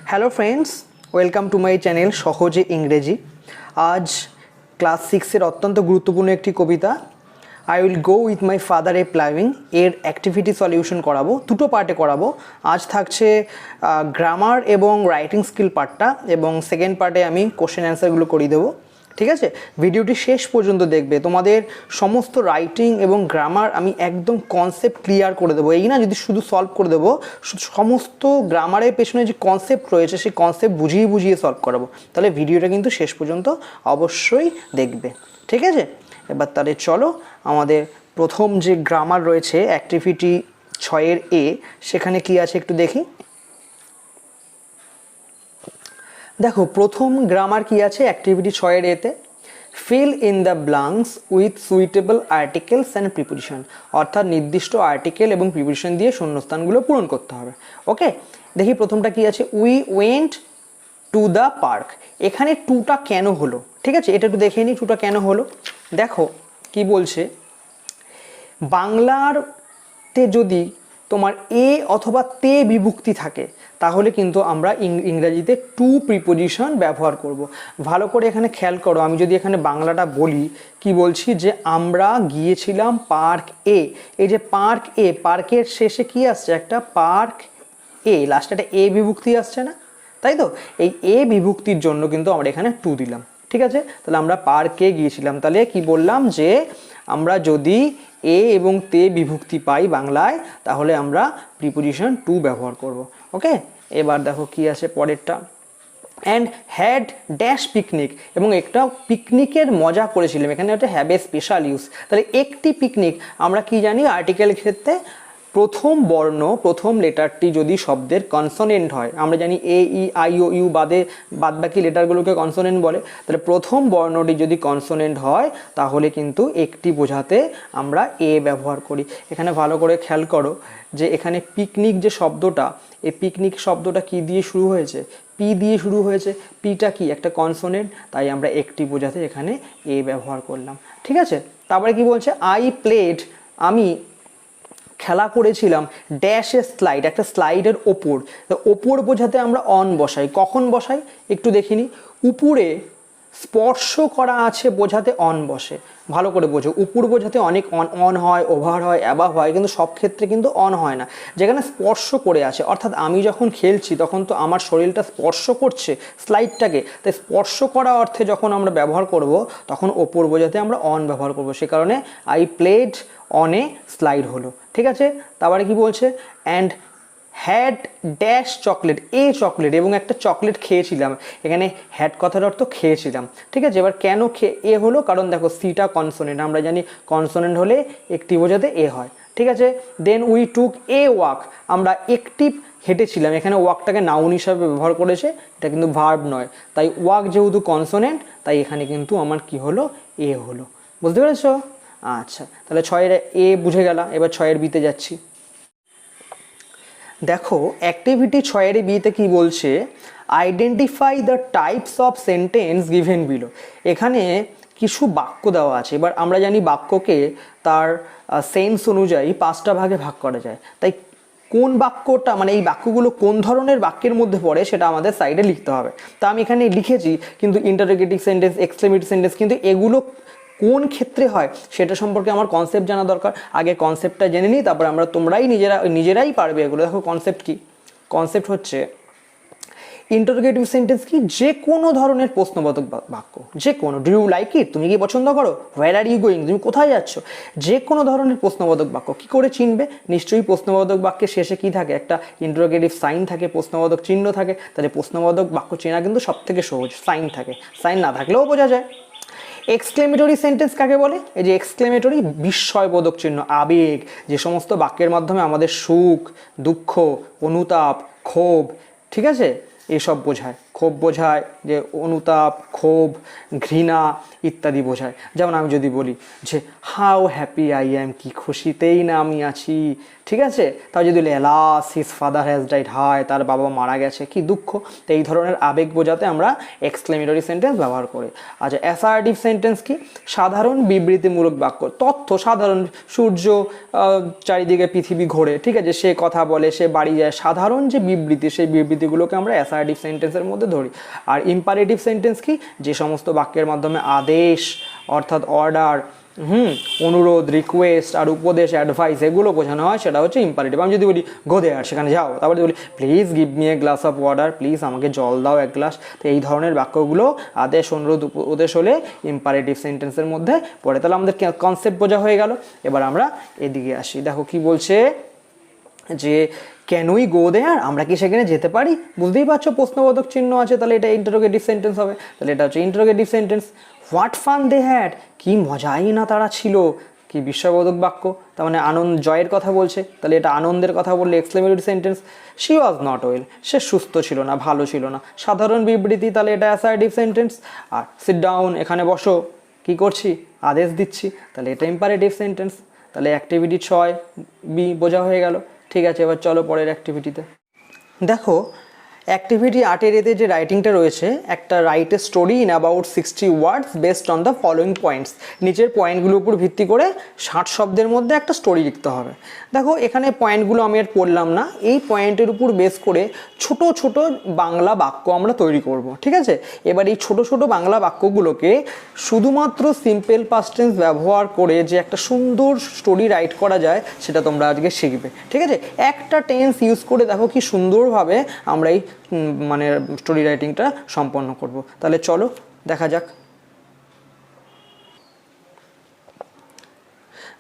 Hello friends, welcome to my channel সহজে ইংরেজি। আজ ক্লাস 6-এর অত্যন্ত গুরুত্বপূর্ণ একটি কবিতা I will go with my father a ploughing এর অ্যাক্টিভিটি সলিউশন করাবো, দুটো পার্টে করাবো। আজ থাকছে গ্রামার এবং রাইটিং স্কিল পার্টটা, এবং সেকেন্ড পার্টে আমি কোশ্চেন অ্যান্সারগুলো করিয়ে দেবো। ঠিক আছে, ভিডিওটি শেষ পর্যন্ত দেখবে। তোমাদের সমস্ত রাইটিং এবং গ্রামার আমি একদম কনসেপ্ট ক্লিয়ার করে দেবো। এই না যদি শুধু সলভ করে দেবো, সমস্ত গ্রামারের পেছনে যে কনসেপ্ট রয়েছে সেই কনসেপ্ট বুঝিয়ে বুঝিয়ে সলভ করাবো। তাহলে ভিডিওটা কিন্তু শেষ পর্যন্ত অবশ্যই দেখবে। ঠিক আছে, এবার তাহলে চলো আমাদের প্রথম যে গ্রামার রয়েছে অ্যাক্টিভিটি 6-এর এ, সেখানে কি আছে একটু দেখি। দেখো প্রথম গ্রামার কি আছে অ্যাক্টিভিটি 6-এর এতে, fill in the blanks with suitable articles and preposition, অর্থাৎ নির্দিষ্ট আর্টিকেল এবং প্রিপোজিশন দিয়ে শূন্যস্থানগুলো পূরণ করতে হবে। ওকে, দেখি প্রথমটা কি আছে, we went to the park. এখানে টুটা কেন হলো, ঠিক আছে, এটা একটু দেখে নিই টুটা কেন হলো। দেখো কি বলছে, বাংলারতে যদি তোমার এ অথবা তে বিভক্তি থাকে তাহলে কিন্তু আমরা ইংরেজিতে টু প্রিপোজিশন ব্যবহার করব। ভালো করে এখানে খেয়াল করো, আমি যদি এখানে বাংলাটা বলি কি বলছি, যে আমরা গিয়েছিলাম পার্ক এ। এই যে পার্ক এ, পার্কের শেষে কি আসছে, একটা পার্ক এ, লাস্টে একটা এ বিভক্তি আসছে না, তাই তো? এই এ বিভক্তির জন্য কিন্তু আমরা এখানে টু দিলাম। ঠিক আছে, তাহলে আমরা পার্কে গিয়েছিলাম, তাহলে কি বললাম যে আমরা যদি এ এবং তে বিভক্তি পাই বাংলায় তাহলে আমরা প্রিপোজিশন টু ব্যবহার করব। ওকে, এবার দেখো কি আছে পরেরটা, অ্যান্ড হ্যাড ড্যাশ পিকনিক, এবং একটা পিকনিকের মজা করেছিলাম। এখানে একটা হ্যাভ এ স্পেশাল ইউজ, তাহলে একটি পিকনিক আমরা কি জানি আর্টিকেল ক্ষেত্রে প্রথম বর্ণ প্রথম লেটারটি যদি শব্দের কনসোনেন্ট হয়, আমরা জানি এ ই আই ও ইউ বাদ বাকি লেটারগুলোকে কনসোনেন্ট বলে, তাহলে প্রথম বর্ণটি যদি কনসোনেন্ট হয় তাহলে কিন্তু একটি বোঝাতে আমরা এ ব্যবহার করি। এখানে ভালো করে খেয়াল করো যে এখানে পিকনিক যে শব্দটা, এই পিকনিক শব্দটা কি দিয়ে শুরু হয়েছে, পি দিয়ে শুরু হয়েছে। পিটা কি একটা কনসোনেন্ট, তাই আমরা একটি বোঝাতে এখানে এ ব্যবহার করলাম। ঠিক আছে, তারপরে কি বলছে, আই প্লেড, আমি খেলা করেছিলাম ড্যাশ এ স্লাইড, একটা স্লাইডের ওপর। ওপর বোঝাতে আমরা অন বসাই, কখন বসাই একটু দেখিনি, উপরে স্পর্শ করা আছে বোঝাতে অন বসে। ভালো করে বোঝো, উপর বোঝাতে অনেক অন হয়, ওভার হয়, অ্যাবাভ হয়, কিন্তু সব ক্ষেত্রে কিন্তু অন হয় না। যেখানে স্পর্শ করে আছে, অর্থাৎ আমি যখন খেলছি তখন তো আমার শরীরটা স্পর্শ করছে স্লাইডটাকে, তাই স্পর্শ করা অর্থে যখন আমরা ব্যবহার করব তখন ওপর বোঝাতে আমরা অন ব্যবহার করব। সে কারণে I played on A slide হলো। ঠিক আছে, তারপরে কি বলছে, and had dash chocolate, A chocolate, এবং একটা চকলেট খেয়েছিলাম। এখানে হ্যাড কথার অর্থ খেয়েছিলাম। ঠিক আছে, এবার কেন এ হলো, কারণ দেখো সিটা কনসোনেন্ট, আমরা জানি কনসোনেন্ট হলে একটি বোঝাতে এ হয়। ঠিক আছে, then we took a walk, আমরা একটি হেঁটেছিলাম। এখানে ওয়াকটাকে নাউন হিসাবে ব্যবহার করেছে, এটা কিন্তু ভার্ব নয়, তাই ওয়াক যেহেতু কনসোনেন্ট তাই এখানে কিন্তু আমার কি হলো, এ হলো। বুঝতে পেরেছো? আচ্ছা, তাহলে 6-এর এ বুঝে গেলাম, এবার 6-এর বিতে যাচ্ছি। দেখো অ্যাক্টিভিটি 6-এর বিতে কি বলছে, identify the types of sentence given below. এখানে কিছু বাক্য দেওয়া আছে। এবার আমরা জানি বাক্যকে তার সেন্স অনুযায়ী 5টা ভাগে ভাগ করা যায়, তাই কোন বাক্যটা মানে এই বাক্যগুলো কোন ধরনের বাক্যের মধ্যে পড়ে সেটা আমাদের সাইডে লিখতে হবে। তা আমি এখানে লিখেছি, কিন্তু ইন্টারোগেটিভ সেন্টেন্স, এক্সক্লেমেটিভ সেন্টেন্স, কিন্তু এগুলো কোন ক্ষেত্রে হয় সেটা সম্পর্কে আমার কনসেপ্ট জানা দরকার। আগে কনসেপ্টটা জেনে নিই, তারপর আমরা তোমরাই নিজেরাই পারবে এগুলো। দেখো কনসেপ্ট কি, কনসেপ্ট হচ্ছে ইন্টারোগেটিভ সেন্টেন্স কি, যে কোনো ধরনের প্রশ্নবোধক বাক্য, যে কোনো, ডু ইউ লাইক ইট, তুমি কি পছন্দ করো, হোয়ার আর ইউ গোয়িং, তুমি কোথায় যাচ্ছ, যে কোনো ধরনের প্রশ্নবোধক বাক্য। কি করে চিনবে, নিশ্চয়ই প্রশ্নবোধক বাক্যের শেষে কি থাকে, একটা ইন্টারোগেটিভ সাইন থাকে, প্রশ্নবোধক চিহ্ন থাকে। তাহলে প্রশ্নবোধক বাক্য চেনা কিন্তু সব থেকে সহজ, সাইন থাকে, সাইন না থাকলেও বোঝা যায়। এক্সক্লেমেটরি সেন্টেন্স কাকে বলে, এই যে এক্সক্লেমেটরি, বিস্ময়বোধক চিহ্ন, আবেগ, যে সমস্ত বাক্যের মাধ্যমে আমাদের সুখ, দুঃখ, অনুতাপ, ক্ষোভ, ঠিক আছে, এসব বোঝায়। ক্ষোভ বোঝায়, যে অনুতাপ, ক্ষোভ, ঘৃণা ইত্যাদি বোঝায়। যেমন আমি যদি বলি যে হাউ হ্যাপি আই অ্যাম, কি খুশিতেই না আমি আছি, ঠিক আছে। তাও যদি alas his father has died, হায় তার বাবা মারা গেছে, কি দুঃখ। তো এই ধরনের আবেগ বোঝাতে আমরা এক্সক্লেমেটরি সেন্টেন্স ব্যবহার করি। আচ্ছা, অ্যাসার্টিভ সেন্টেন্স কি, সাধারণ বিবৃতিমূলক বাক্য, তথ্য সাধারণ, সূর্য চারিদিকে পৃথিবী ঘোরে, ঠিক আছে, সে কথা বলে, সে বাড়ি যায়, সাধারণ যে বিবৃতি সেই বিবৃতিগুলোকে আমরা অ্যাসার্টিভ অ্যাসার্টিভ সেন্টেন্সের মধ্যে ধরি। আর ইম্পারেটিভ সেন্টেন্স কি, যে সমস্ত বাক্যের মাধ্যমে আদেশ অর্থাৎ অর্ডার, অনুরোধ, রিকোয়েস্ট আর উপদেশ, অ্যাডভাইস এগুলো বোঝানো হয়, সেটা হচ্ছে ইম্পারেটিভ। আমি যদি বলি গো দেয়ার, সেখানে যাও, তারপরে যদি বলি please give me a glass of water, please আমাকে জল দাও এক গ্লাস, তো এই ধরনের বাক্যগুলো আদেশ, অনুরোধ, উপদেশ হলে ইম্পারেটিভ সেন্টেন্সের মধ্যে পড়ে। তাহলে আমাদের কনসেপ্ট বোঝা হয়ে গেল। এবার আমরা এদিকে আসি, দেখো কি বলছে যে ক্যান উই গো দেয়ার, আমরা কি সেখানে যেতে পারি? বুঝতেই পারছো প্রশ্নবোধক চিহ্ন আছে, তাহলে এটা ইন্টারোগেটিভ সেন্টেন্স হবে, তাহলে এটা হচ্ছে interrogative sentence. What fun they had, কি মজাই না তারা ছিল, কি বিস্ময়বোধক বাক্য, তার মানে আনন্দ, জয়ের কথা বলছে, তাহলে এটা আনন্দের কথা বললে exclamatory sentence. She was not well, সে সুস্থ ছিল না, ভালো ছিল না, সাধারণ বিবৃতি, তাহলে এটা অ্যাসার্টিভ সেন্টেন্স। আর সিট ডাউন, এখানে বসো, কি করছি, আদেশ দিচ্ছি, তাহলে এটা ইম্পারেটিভ সেন্টেন্স। তাহলে অ্যাক্টিভিটি 6B বোঝা হয়ে গেল। ঠিক আছে, এবার চলো পরের অ্যাক্টিভিটিতে। দেখো অ্যাক্টিভিটি 8-এর এতে যে রাইটিংটা রয়েছে, একটা write a story in about 60 words based on the following points, নিচের পয়েন্টগুলোর উপর ভিত্তি করে 60 শব্দের মধ্যে একটা স্টোরি লিখতে হবে। দেখো এখানে পয়েন্টগুলো আমি আর পড়লাম না, এই পয়েন্টের উপর বেস করে ছোট ছোট বাংলা বাক্য আমরা তৈরি করব। ঠিক আছে, এবার এই ছোট ছোট বাংলা বাক্যগুলোকে শুধুমাত্র সিম্পল পাস্ট টেন্স ব্যবহার করে যে একটা সুন্দর স্টোরি রাইট করা যায়, সেটা তোমরা আজকে শিখবে। ঠিক আছে, একটা টেন্স ইউজ করে দেখো কি সুন্দরভাবে আমরা এই মানে স্টোরি রাইটিংটা সম্পন্ন করব। তাহলে চলো দেখা যাক।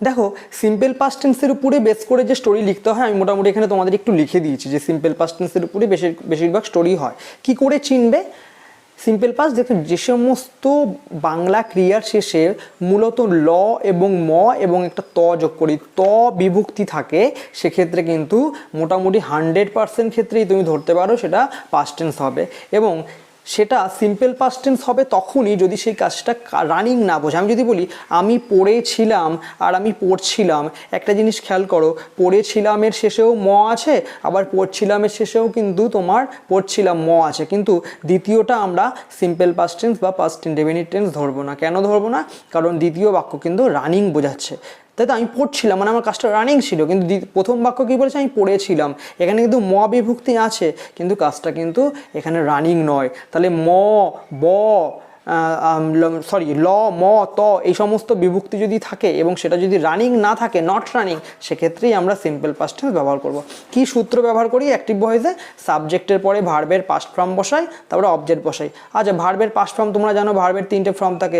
দেখো সিম্পল পাস্ট টেন্সের উপরে বেস করে যে স্টোরি লিখতে হয়, আমি মোটামুটি এখানে তোমাদের একটু লিখে দিয়েছি যে সিম্পল পাস্ট টেন্সের উপরে বেশিরভাগ স্টোরি হয়। কি করে চিনবে সিম্পল পাস্ট? দেখুন, যে সমস্ত বাংলা ক্রিয়ার শেষে মূলত ল এবং ম এবং একটা ত যোগ করি, ত বিভক্তি থাকে, সেক্ষেত্রে কিন্তু মোটামুটি 100% ক্ষেত্রেই তুমি ধরতে পারো সেটা পাস্ট টেন্স হবে। এবং সেটা সিম্পল পাস্ট টেন্স হবে তখনই যদি সেই কাজটা রানিং না বোঝে। আমি যদি বলি আমি পড়েছিলাম আর আমি পড়ছিলাম, একটা জিনিস খেয়াল করো, পড়েছিলামের শেষেও ম আছে, আবার পড়ছিলামের শেষেও কিন্তু তোমার পড়ছিলাম ম আছে, কিন্তু দ্বিতীয়টা আমরা সিম্পল পাস্ট টেন্স বা পাস্ট ইনডেফিনিট টেন্স ধরবো না। কেন ধরবো না? কারণ দ্বিতীয় বাক্য কিন্তু রানিং বোঝাচ্ছে। তাই তো, আমি পড়ছিলাম মানে আমার কাজটা রানিং ছিল, কিন্তু প্রথম বাক্য কী বলেছে, আমি পড়েছিলাম, এখানে কিন্তু ম বিভক্তি আছে, কিন্তু কাজটা কিন্তু এখানে রানিং নয়। তাহলে ম, ব, ল, ম, ত এই সমস্ত বিভক্তি যদি থাকে এবং সেটা যদি রানিং না থাকে, নট রানিং, সেক্ষেত্রেই আমরা সিম্পল পাস্ট টেন্স ব্যবহার করব। কি সূত্র ব্যবহার করি অ্যাক্টিভ ভয়েসে? সাবজেক্টের পরে ভার্বের পাস্ট ফর্ম বসাই, তারপরে অবজেক্ট বসাই। আচ্ছা, ভার্বের পাস্ট ফর্ম তোমরা জানো, ভার্বের 3টে ফর্ম থাকে,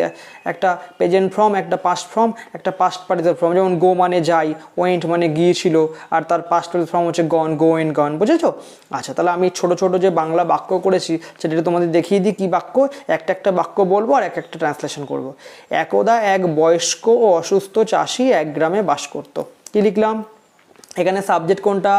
একটা প্রেজেন্ট ফর্ম, একটা পাস্ট ফর্ম, একটা পাস্ট পার্টিসিপল ফর্ম। যেমন গো মানে যাই, ওয়েন্ট মানে গিয়েছিল, আর তার পাস্ট পার্টিসিপল ফর্ম হচ্ছে গন, গো এন্ড গন, বুঝেছো? আচ্ছা, তাহলে আমি ছোট ছোট যে বাংলা বাক্য করেছি সেটা তোমাদের দেখিয়ে দিই কি বাক্য। একটা বাক্য বলবো আর একটা ট্রান্সলেশন করব। একদা এক বয়স্ক ও অসুস্থ চাষি এক গ্রামে বাস করত। কি লিখলাম? এখানে সাবজেক্ট কোনটা?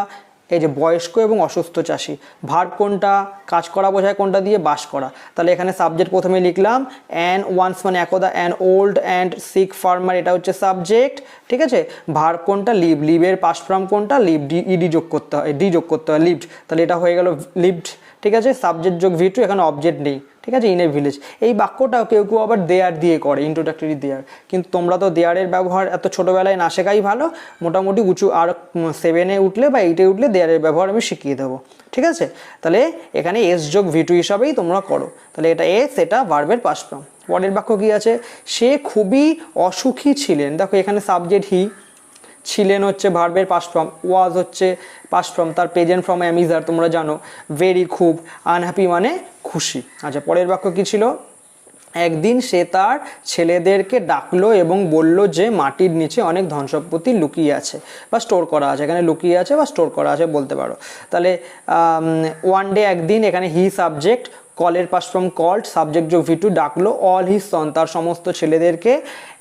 এই যে বয়স্ক এবং অসুস্থ চাষি। ভার্ব কোনটা? কাজ করা বোঝায় কোনটা দিয়ে? বাস করা। তাহলে এখানে সাবজেক্ট প্রথমে লিখলাম অ্যান ওয়ান্স মানে একদা, an old and sick farmer, এটা হচ্ছে সাবজেক্ট। ঠিক আছে, ভার্ব কোনটা? লিভ, লিভের পাস্ট ফর্ম কোনটা? লিভ, ইডি যোগ করতে হয়, ডি যোগ করতে হয়, লিভড, তাহলে এটা হয়ে গেল লিভড। ঠিক আছে, সাবজেক্ট যোগ ভি টু, এখানে অবজেক্ট নেই। ঠিক আছে, ইন এ ভিলেজ। এই বাক্যটাও কেউ কেউ আবার দেয়ার দিয়ে করে, ইন্ট্রোডাক্টরি দেয়ার, কিন্তু তোমরা তো দেয়ারের ব্যবহার এত ছোটোবেলায় না শেখাই ভালো, মোটামুটি উঁচু আর 7-এ উঠলে বা 8-এ উঠলে দেয়ারের ব্যবহার আমি শিখিয়ে দেবো। ঠিক আছে, তাহলে এখানে এস যোগ ভি2 হিসাবেই তোমরা করো, তাহলে এটা এস, এটা ভার্বের পাস্ট ফর্ম। পরের বাক্য কী আছে? সে খুবই অসুখী ছিলেন। দেখো এখানে সাবজেক্ট হি, ছিলেন হচ্ছে ভার্বের পাস্ট ফর্ম, ওয়াজ হচ্ছে পাস্ট ফর্ম, তার প্রেজেন্ট ফর্ম অ্যামিজার তোমরা জানো, ভেরি খুব, আনহ্যাপি মানে খুশি। আচ্ছা, পরের বাক্য কী ছিল? একদিন সে তার ছেলেদেরকে ডাকলো এবং বলল যে মাটির নিচে অনেক ধন সম্পত্তি লুকিয়ে আছে বা স্টোর করা আছে, এখানে লুকিয়ে আছে বা স্টোর করা আছে বলতে পারো। তাহলে ওয়ান ডে, একদিন, এখানে হি সাবজেক্ট, কলের পাস্ট ফর্ম কল্ড, সাবজেক্ট যোগ ভি2, ডাকলো, অল হিজ সন তার সমস্ত ছেলেদেরকে,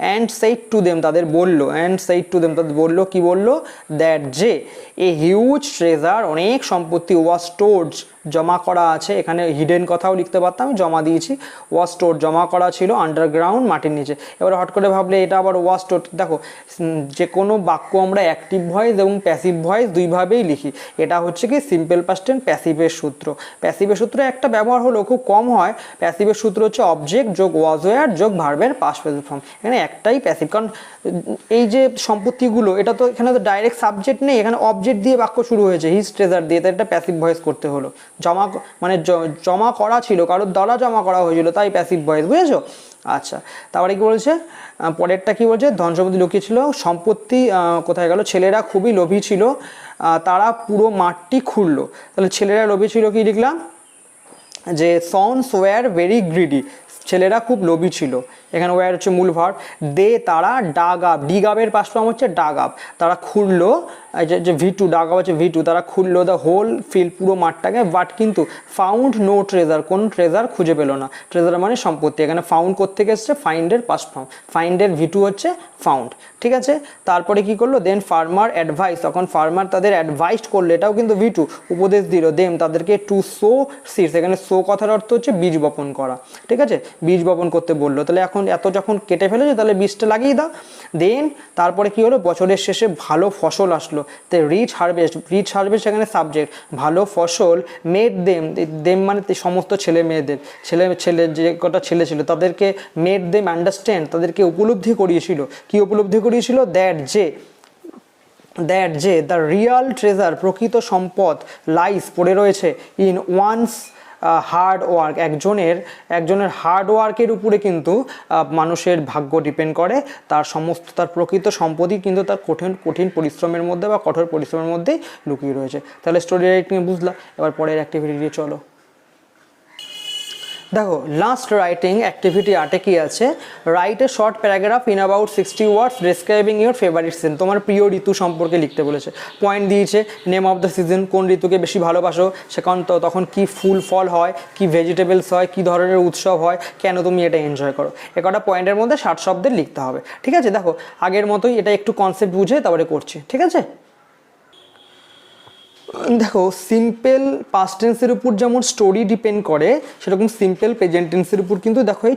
অ্যান্ড সেইড টু দেম তাদের বললো, অ্যান্ড সেইড টু দেম তাদের বললো, কি বললো? দ্যাট যে এ হিউজ ট্রেজার অনেক সম্পত্তি, ওয়াজ স্টোরড জমা করা আছে, এখানে হিডেন কথাও লিখতে পারতাম, আমি জমা দিয়েছি, ওয়াজ স্টোর জমা করা ছিল, আন্ডারগ্রাউন্ড মাটির নিচে। এবার হট করে ভাবলে এটা আবার ওয়াজ স্টোর। দেখো যে কোনো বাক্য আমরা অ্যাক্টিভ ভয়েস এবং প্যাসিভ ভয়েস দুইভাবেই লিখি। এটা হচ্ছে কি সিম্পল পাস্ট টেন্স প্যাসিভের সূত্র। প্যাসিভের সূত্র একটা ব্যবহার হলো, খুব কম হয়। প্যাসিভের সূত্র হচ্ছে অবজেক্ট যোগ ওয়াজ ওয়্যার যোগ ভার্বের পাস্ট পার্টিসিপল ফর্ম। এখানে একটাই প্যাসিভ, কারণ এই যে সম্পত্তিগুলো, এটা তো এখানে তো ডাইরেক্ট সাবজেক্ট নেই, এখানে অবজেক্ট দিয়ে বাক্য শুরু হয়েছে, হিজ ট্রেজার দিয়ে, তাই এটা প্যাসিভ ভয়েস করতে হলো। মানে জমা করা ছিল, কারোর দ্বারা জমা করা হয়েছিল, তাই প্যাসিভ ভয়েস, বুঝেছো? আচ্ছা, তারপরে কি বলছে, পরেরটা কি বলছে, ধন সম্পত্তি লুকিয়ে ছিল, সম্পত্তি কোথায় গেল, ছেলেরা খুবই লোভী ছিল, তারা পুরো মাঠটি খুঁড়লো। তাহলে ছেলেরা লোভী ছিল, কি লিখলাম, যে সন্স ওয়্যার ভেরি গ্রিডি, ছেলেরা খুব লোভী ছিল। এখানে ওয়্যার হচ্ছে মূল ভার্ব। দে তারা ডাগ আপ, ডিগ আপের পাস্ট ফর্ম হচ্ছে ডাগ আপ, তারা খুঁড়লো, যে ভি2 ডাগ আপ হচ্ছে ভি2, তারা খুঁড়লো দ্য হোল ফিল্ড, পুরো মাঠটাকে, বাট কিন্তু ফাউন্ড নো ট্রেজার, কোন ট্রেজার খুঁজে পেলো না। ট্রেজার মানে সম্পত্তি, এখানে ফাউন্ড করতে এসছে, ফাইন্ডের পাস্ট ফর্ম, ফাইন্ডের ভি2 হচ্ছে ফাউন্ড, ঠিক আছে? তারপরে কি করলো, দেন ফার্মার অ্যাডভাইস, তখন ফার্মার তাদের অ্যাডভাইস করলো, এটাও কিন্তু ভি2, উপদেশ দিল, দেম তাদেরকে, টু সো সিডস, এখানে সো কথার অর্থ হচ্ছে বীজ বপন করা, ঠিক আছে? বীজ বপন করতে বললো, তাহলে এখন এত যখন কেটে ফেলেছে তাহলে বীজটা লাগিয়ে দাও। দেন তারপরে কি হলো, বছরের শেষে ভালো ফসল আসলো, তো রিচ হারভেস্ট এখানে সাবজেক্ট, ভালো ফসল, মেড দেম মানে সমস্ত ছেলে মেয়েদের, ছেলে যে কটা ছেলে ছিল তাদেরকে, মেড দেম আন্ডারস্ট্যান্ড, তাদেরকে উপলব্ধি করিয়েছিল, কি উপলব্ধি করিয়েছিল, দ্যাট যে দ্য রিয়াল ট্রেজার, প্রকৃত সম্পদ, লাইস পড়ে রয়েছে, ইন ওয়ান্স হার্ড ওয়ার্ক, একজনের হার্ড ওয়ার্কের উপরে কিন্তু মানুষের ভাগ্য ডিপেন্ড করে, তার প্রকৃত সম্পদই কিন্তু তার কঠিন পরিশ্রমের মধ্যে বা কঠোর পরিশ্রমের মধ্যেই লুকিয়ে রয়েছে। তাহলে স্টোরি রাইটিং বুঝলা, এবার পরের অ্যাক্টিভিটি দিয়ে চলো। দেখো লাস্ট রাইটিং অ্যাক্টিভিটি 8 কি আছে, write a short paragraph in about 60 words describing your favourite season, তোমার প্রিয় ঋতু সম্পর্কে লিখতে বলেছে। পয়েন্ট দিয়েছে, নেম অফ দ্য সিজন, কোন ঋতুকে বেশি ভালোবাসো, সেখান তখন কি ফুল ফল হয়, কি ভেজিটেবলস হয়, কি ধরনের উৎসব হয়, কেন তুমি এটা এনজয় করো, এ কটা পয়েন্টের মধ্যে 60 শব্দের লিখতে হবে, ঠিক আছে? দেখো আগের মতোই এটা একটু কনসেপ্ট বুঝে তারপরে করছি, ঠিক আছে? দেখো সিম্পল পাস্ট টেন্সের উপর যেমন স্টোরি ডিপেন্ড করে, সেরকম সিম্পল প্রেজেন্ট টেন্সের উপর কিন্তু দেখো এই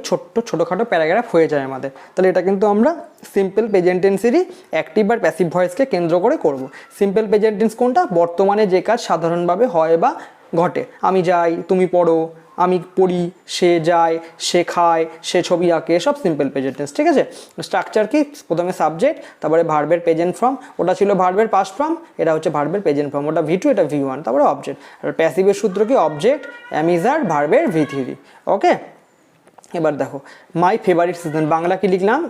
ছোটোখাটো প্যারাগ্রাফ হয়ে যায় আমাদের। তাহলে এটা কিন্তু আমরা সিম্পল প্রেজেন্ট টেন্সেরই অ্যাক্টিভ আর প্যাসিভ ভয়েসকে কেন্দ্র করে করব। সিম্পল প্রেজেন্ট টেন্স কোনটা, বর্তমানে যে কাজ সাধারণভাবে হয় বা ঘটে, আমি যাই, তুমি পড়ো, আমি পড়ি, সে যায়, সে খায়, সে ছবি আঁকে, সব সিম্পল প্রেজেন্ট টেন্স, ঠিক আছে? স্ট্রাকচার কি, প্রথমে সাবজেক্ট, তারপরে ভার্বের প্রেজেন্ট ফর্ম, ওটা ছিল ভার্বের পাস্ট ফর্ম, এটা হচ্ছে ভার্বের প্রেজেন্ট ফর্ম, ওটা ভি2, এটা ভি1, তারপরে অবজেক্ট। আর প্যাসিভের সূত্র কি, অবজেক্ট অ্যামিজার ভার্বের ভি3, ওকে? এবার দেখো মাই ফেভারিট সিজন, বাংলা কি লিখলাম,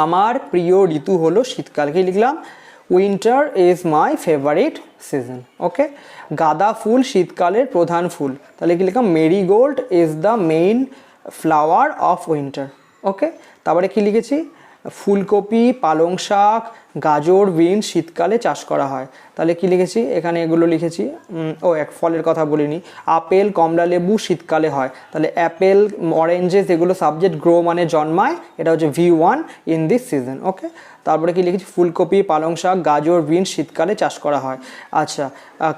আমার প্রিয় ঋতু হলো শীতকাল, কি লিখলাম, winter is my favourite season, okay? গাঁদা ফুল শীতকালের প্রধান ফুল, তাহলে কি লিখলাম, marigold is the main flower of winter, okay? তারপরে কি লিখেছি, ফুলকপি, পালং শাক, গাজর, বিনস শীতকালে চাষ করা হয়, তাহলে কি লিখেছি, এখানে এগুলো লিখেছি, এক ফলের কথা বলিনি, আপেল, কমলা লেবু শীতকালে হয়, তাহলে অ্যাপেল, অরেঞ্জেস এগুলো সাবজেক্ট, গ্রো মানে জন্মায়, এটা হচ্ছে ভি1 ইন দিস সিজন, ওকে? তারপরে কি লিখেছি, ফুলকপি, পালং শাক, গাজর, বিনস শীতকালে চাষ করা হয়। আচ্ছা,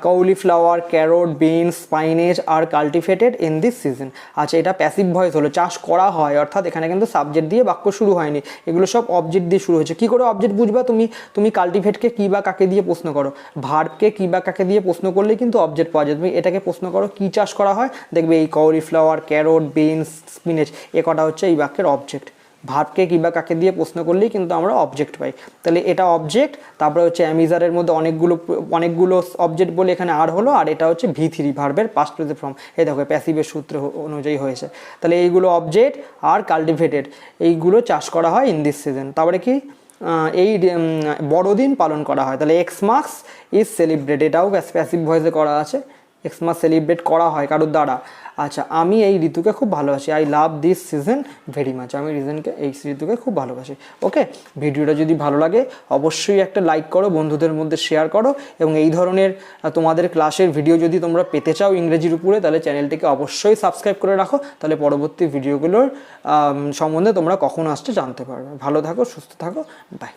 cauliflower, carrot, beans, spinach are cultivated in this season. আচ্ছা, এটা প্যাসিভ ভয়েস হলো, চাষ করা হয়, অর্থাৎ এখানে কিন্তু সাবজেক্ট দিয়ে বাক্য শুরু হয়নি, এগুলো সব অবজেক্ট দিয়ে শুরু হয়েছে। কী করে অবজেক্ট বুঝবা তুমি কাল্টিভেটকে কী বা কাকে দিয়ে প্রশ্ন করো, ভার্বকে কী বা কাকে দিয়ে প্রশ্ন করলেই কিন্তু অবজেক্ট পাওয়া যায়। তুমি এটাকে প্রশ্ন করো কী চাষ করা হয়, দেখবে এই কলিফ্লাওয়ার, ক্যারট, বিনস, স্পিনেচ এ কটা হচ্ছে এই বাক্যের অবজেক্ট। ভার্বকে কী বা কাকে দিয়ে প্রশ্ন করলেই কিন্তু আমরা অবজেক্ট পাই, তাহলে এটা অবজেক্ট। তারপরে হচ্ছে অ্যামিজারের মধ্যে অনেকগুলো অবজেক্ট বলে এখানে আর হলো, আর এটা হচ্ছে ভি3 ভার্বের পাস্ট প্রেজেন্ট ফর্ম, এই দেখো প্যাসিভের সূত্র অনুযায়ী হয়েছে। তাহলে এইগুলো অবজেক্ট আর কাল্টিভেটেড, এইগুলো চাষ করা হয় ইন দিস সিজন। তারপরে কি, এই বড়দিন পালন করা হয়, তাহলে এক্সমাস ইজ সেলিব্রেট, এটাও প্যাসিভ ভয়েসে করা আছে, এক্সমাস সেলিব্রেট করা হয় কারোর দ্বারা। আচ্ছা, আমি এই ঋতুকে খুব ভালোবাসি, I love this season very much, আমি এই ঋতুকে খুব ভালোবাসি, ওকে? ভিডিওটা যদি ভালো লাগে অবশ্যই একটা লাইক করো, বন্ধুদের মধ্যে শেয়ার করো, এবং এই ধরনের তোমাদের ক্লাসের ভিডিও যদি তোমরা পেতে চাও ইংরেজির উপরে, তাহলে চ্যানেলটিকে অবশ্যই সাবস্ক্রাইব করে রাখো, তাহলে পরবর্তী ভিডিওগুলোর সম্বন্ধে তোমরা কখন আসছে জানতে পারবে। ভালো থাকো, সুস্থ থাকো, বাই।